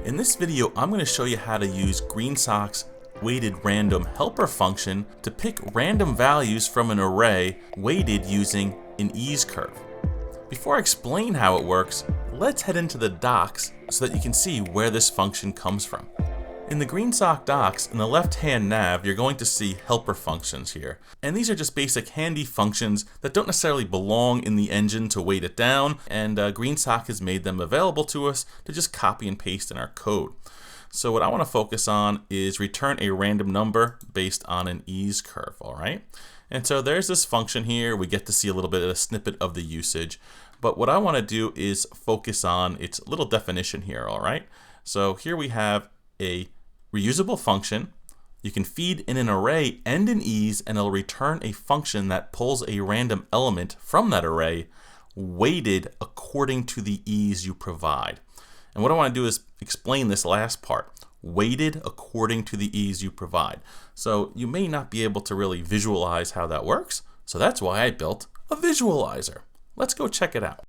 In this video, I'm going to show you how to use GreenSock's weightedRandom helper function to pick random values from an array weighted using an ease curve. Before I explain how it works, let's head into the docs so that you can see where this function comes from. In the GreenSock docs, in the left-hand nav, you're going to see helper functions here. And these are just basic handy functions that don't necessarily belong in the engine to weight it down, and GreenSock has made them available to us to just copy and paste in our code. So what I want to focus on is return a random number based on an ease curve, all right? And so there's this function here. We get to see a little bit of a snippet of the usage. But what I want to do is focus on its little definition here, all right? So here we have a reusable function. You can feed in an array and an ease, and it'll return a function that pulls a random element from that array weighted according to the ease you provide. And what I want to do is explain this last part, weighted according to the ease you provide. So you may not be able to really visualize how that works, so that's why I built a visualizer. Let's go check it out.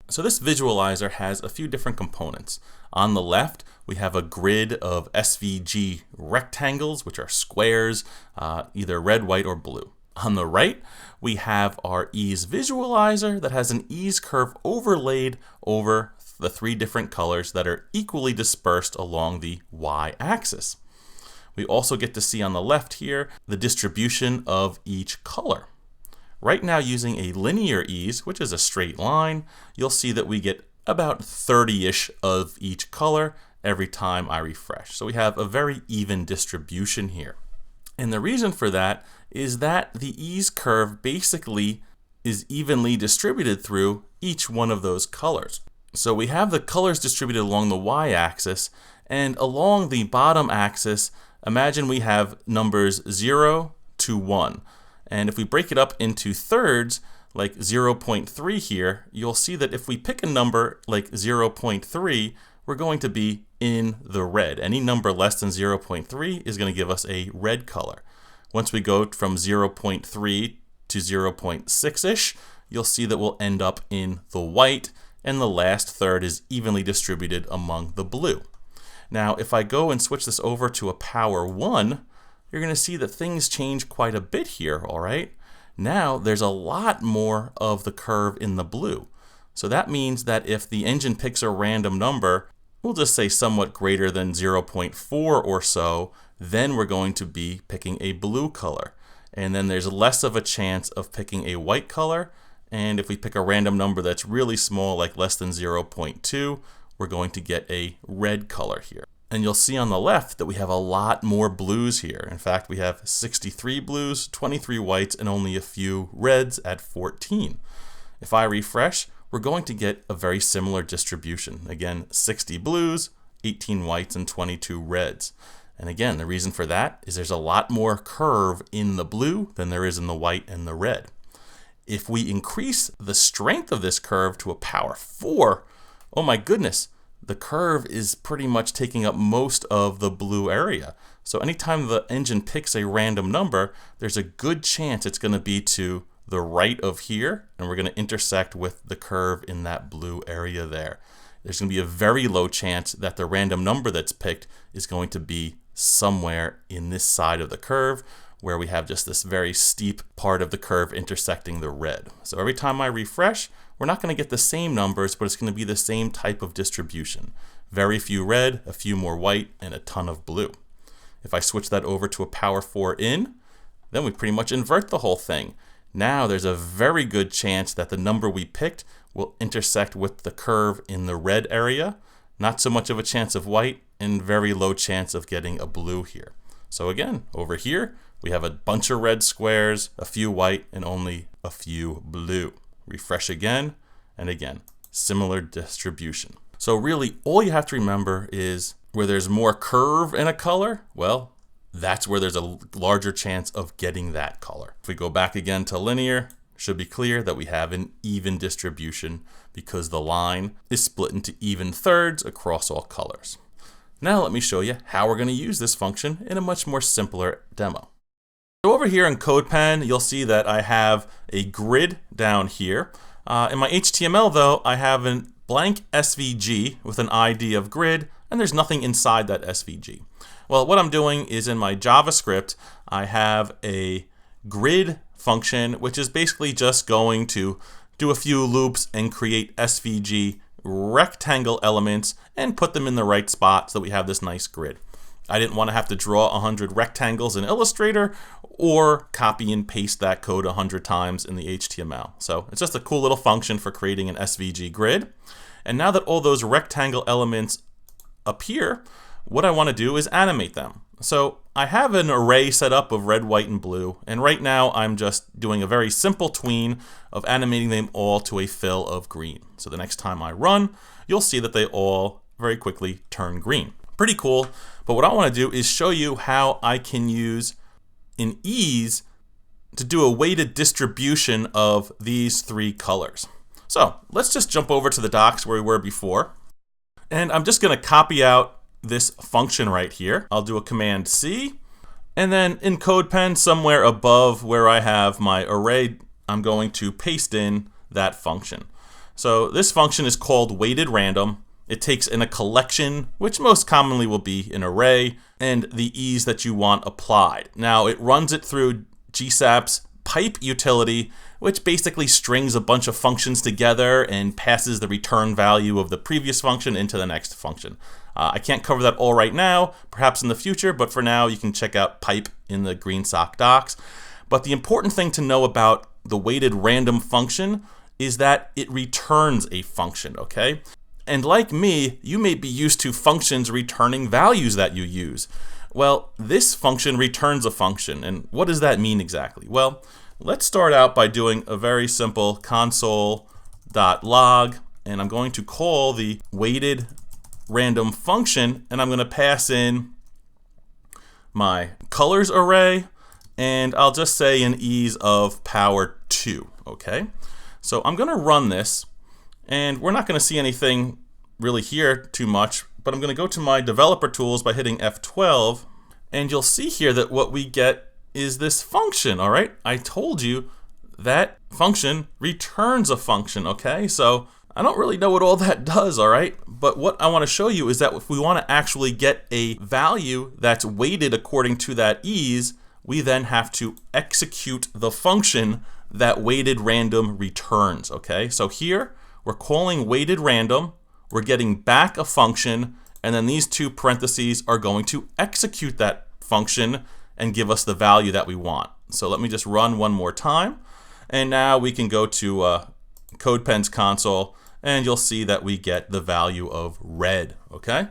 So this visualizer has a few different components. On the left, we have a grid of SVG rectangles, which are squares, either red, white, or blue. On the right, we have our ease visualizer that has an ease curve overlaid over the three different colors that are equally dispersed along the y-axis. We also get to see on the left here the distribution of each color. Right now, using a linear ease, which is a straight line, you'll see that we get about 30-ish of each color every time I refresh. So we have a very even distribution here. And the reason for that is that the ease curve basically is evenly distributed through each one of those colors. So we have the colors distributed along the y-axis, and along the bottom axis, imagine we have numbers 0 to 1. And if we break it up into thirds, like 0.3 here, you'll see that if we pick a number like 0.3, we're going to be in the red. Any number less than 0.3 is going to give us a red color. Once we go from 0.3 to 0.6-ish, you'll see that we'll end up in the white, and the last third is evenly distributed among the blue. Now, if I go and switch this over to a power 1, you're going to see that things change quite a bit here, all right? Now, there's a lot more of the curve in the blue. So that means that if the engine picks a random number, we'll just say somewhat greater than 0.4 or so, then we're going to be picking a blue color. And then there's less of a chance of picking a white color. And if we pick a random number that's really small, like less than 0.2, we're going to get a red color here. And you'll see on the left that we have a lot more blues here. In fact, we have 63 blues, 23 whites, and only a few reds at 14. If I refresh, we're going to get a very similar distribution. Again, 60 blues, 18 whites, and 22 reds. And again, the reason for that is there's a lot more curve in the blue than there is in the white and the red. If we increase the strength of this curve to a power 4, oh my goodness, the curve is pretty much taking up most of the blue area. So anytime the engine picks a random number, there's a good chance it's going to be to the right of here, and we're going to intersect with the curve in that blue area there. There's going to be a very low chance that the random number that's picked is going to be somewhere in this side of the curve, where we have just this very steep part of the curve intersecting the red. So every time I refresh, we're not going to get the same numbers, but it's going to be the same type of distribution. Very few red, a few more white, and a ton of blue. If I switch that over to a power 4 in, then we pretty much invert the whole thing. Now there's a very good chance that the number we picked will intersect with the curve in the red area. Not so much of a chance of white, and very low chance of getting a blue here. So again, over here, we have a bunch of red squares, a few white, and only a few blue. Refresh again, and again, similar distribution. So really, all you have to remember is where there's more curve in a color, well, that's where there's a larger chance of getting that color. If we go back again to linear, it should be clear that we have an even distribution because the line is split into even thirds across all colors. Now let me show you how we're going to use this function in a much more simpler demo. So over here in CodePen, you'll see that I have a grid down here. In my HTML though, I haven't blank SVG with an ID of grid, and there's nothing inside that SVG. Well, what I'm doing is in my JavaScript, I have a grid function, which is basically just going to do a few loops and create SVG rectangle elements and put them in the right spot so that we have this nice grid. I didn't want to have to draw 100 rectangles in Illustrator or copy and paste that code 100 times in the HTML. So it's just a cool little function for creating an SVG grid. And now that all those rectangle elements appear, what I want to do is animate them. So I have an array set up of red, white, and blue, and right now I'm just doing a very simple tween of animating them all to a fill of green. So the next time I run, you'll see that they all very quickly turn green. Pretty cool, but what I want to do is show you how I can use an ease to do a weighted distribution of these three colors. So let's just jump over to the docs where we were before, and I'm just going to copy out this function right here. I'll do a Command C, and then in CodePen, somewhere above where I have my array, I'm going to paste in that function. So this function is called weightedRandom. It takes in a collection, which most commonly will be an array, and the ease that you want applied. Now it runs it through GSAP's pipe utility, which basically strings a bunch of functions together and passes the return value of the previous function into the next function. I can't cover that all right now, perhaps in the future, but for now you can check out pipe in the GreenSock docs. But the important thing to know about the weightedRandom function is that it returns a function, okay? And like me, you may be used to functions returning values that you use. Well, this function returns a function, and what does that mean exactly? Well, let's start out by doing a very simple console.log, and I'm going to call the weightedRandom function, and I'm going to pass in my colors array, and I'll just say an ease of power 2, okay? So I'm going to run this, and we're not going to see anything really here too much, but I'm going to go to my developer tools by hitting F12, and you'll see here that what we get is this function, all right? I told you that function returns a function, okay? So I don't really know what all that does, all right? But what I want to show you is that if we want to actually get a value that's weighted according to that ease, we then have to execute the function that weightedRandom returns, okay? So here, we're calling weightedRandom, we're getting back a function, and then these two parentheses are going to execute that function and give us the value that we want. So let me just run one more time, and now we can go to CodePen's console, and you'll see that we get the value of red, okay?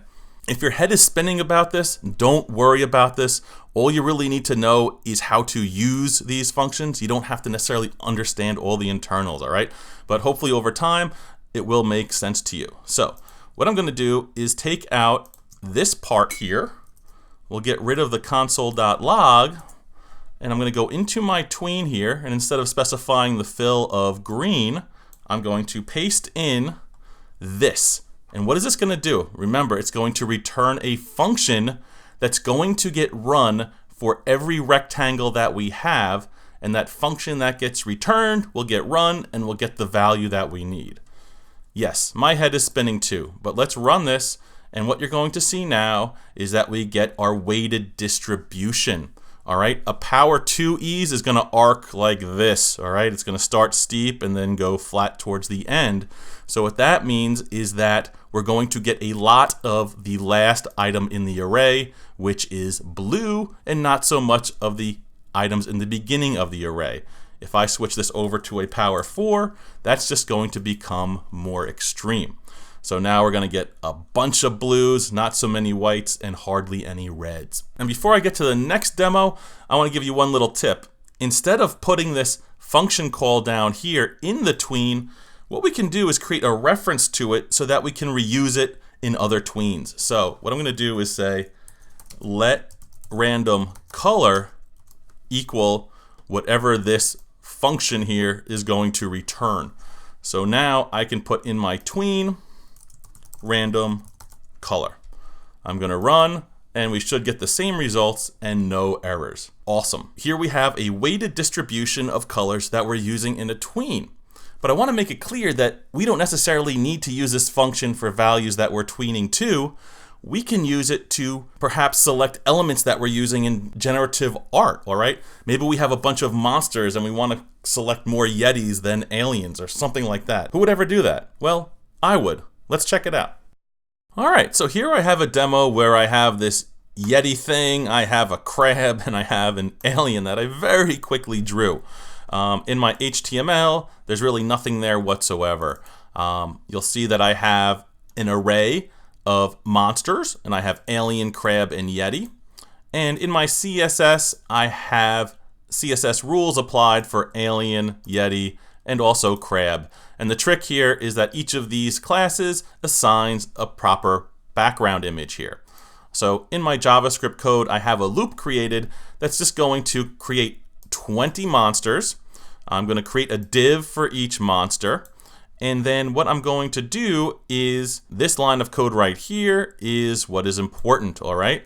If your head is spinning about this, don't worry about this. All you really need to know is how to use these functions. You don't have to necessarily understand all the internals, all right? But hopefully over time, it will make sense to you. So what I'm going to do is take out this part here. We'll get rid of the console.log, and I'm going to go into my tween here, and instead of specifying the fill of green, I'm going to paste in this. And what is this going to do? Remember, it's going to return a function that's going to get run for every rectangle that we have, and that function that gets returned will get run and will get the value that we need. Yes, my head is spinning too, but let's run this, and what you're going to see now is that we get our weighted distribution. All right, a power 2 ease is going to arc like this. All right, it's going to start steep and then go flat towards the end. So what that means is that we're going to get a lot of the last item in the array, which is blue, and not so much of the items in the beginning of the array. If I switch this over to a power 4, that's just going to become more extreme. So now we're going to get a bunch of blues, not so many whites, and hardly any reds. And before I get to the next demo, I want to give you one little tip. Instead of putting this function call down here in the tween, what we can do is create a reference to it so that we can reuse it in other tweens. So what I'm going to do is say, let random color equal whatever this function here is going to return. So now I can put in my tween random color. I'm going to run, and we should get the same results and no errors. Awesome. Here we have a weighted distribution of colors that we're using in a tween. But I want to make it clear that we don't necessarily need to use this function for values that we're tweening to. We can use it to perhaps select elements that we're using in generative art, all right? Maybe we have a bunch of monsters and we want to select more Yetis than aliens or something like that. Who would ever do that? Well, I would. Let's check it out. All right, so here I have a demo where I have this Yeti thing, I have a crab, and I have an alien that I very quickly drew. In my HTML, there's really nothing there whatsoever. You'll see that I have an array of monsters, and I have alien, crab, and Yeti. And in my CSS, I have CSS rules applied for alien, Yeti, and also crab. And the trick here is that each of these classes assigns a proper background image here. So in my JavaScript code, I have a loop created that's just going to create 20 monsters. I'm going to create a div for each monster. And then what I'm going to do is this line of code right here is what is important, all right?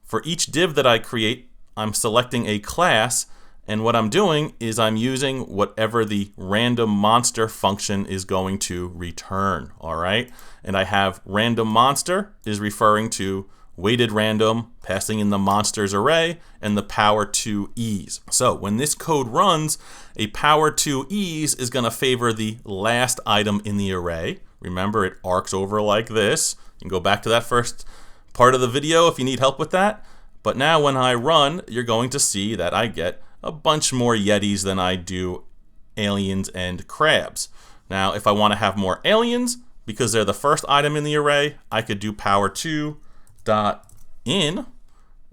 For each div that I create, I'm selecting a class, and what I'm doing is I'm using whatever the random monster function is going to return, all right? And I have random monster is referring to weighted random, passing in the monsters array, and the power 2e's. So when this code runs, a power 2e's is going to favor the last item in the array. Remember, it arcs over like this. You can go back to that first part of the video if you need help with that. But now when I run, you're going to see that I get a bunch more Yetis than I do aliens and crabs. Now, if I want to have more aliens, because they're the first item in the array, I could do power 2 dot in,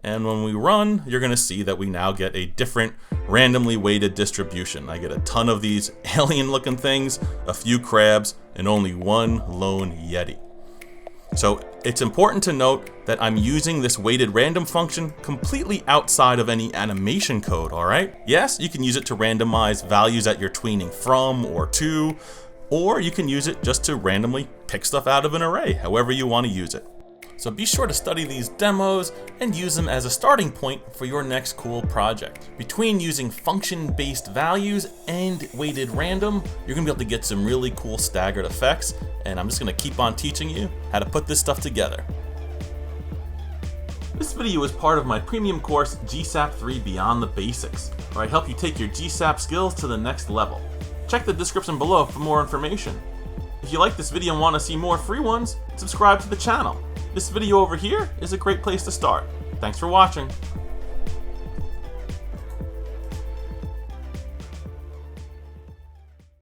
and when we run, you're going to see that we now get a different randomly weighted distribution. I get a ton of these alien looking things, a few crabs, and only one lone Yeti. So it's important to note that I'm using this weighted random function completely outside of any animation code, all right? Yes, you can use it to randomize values that you're tweening from or to, or you can use it just to randomly pick stuff out of an array, however you want to use it. So be sure to study these demos and use them as a starting point for your next cool project. Between using function-based values and weighted random, you're gonna be able to get some really cool staggered effects, and I'm just gonna keep on teaching you how to put this stuff together. This video is part of my premium course, GSAP 3 Beyond the Basics, where I help you take your GSAP skills to the next level. Check the description below for more information. If you like this video and want to see more free ones, subscribe to the channel. This video over here is a great place to start. Thanks for watching.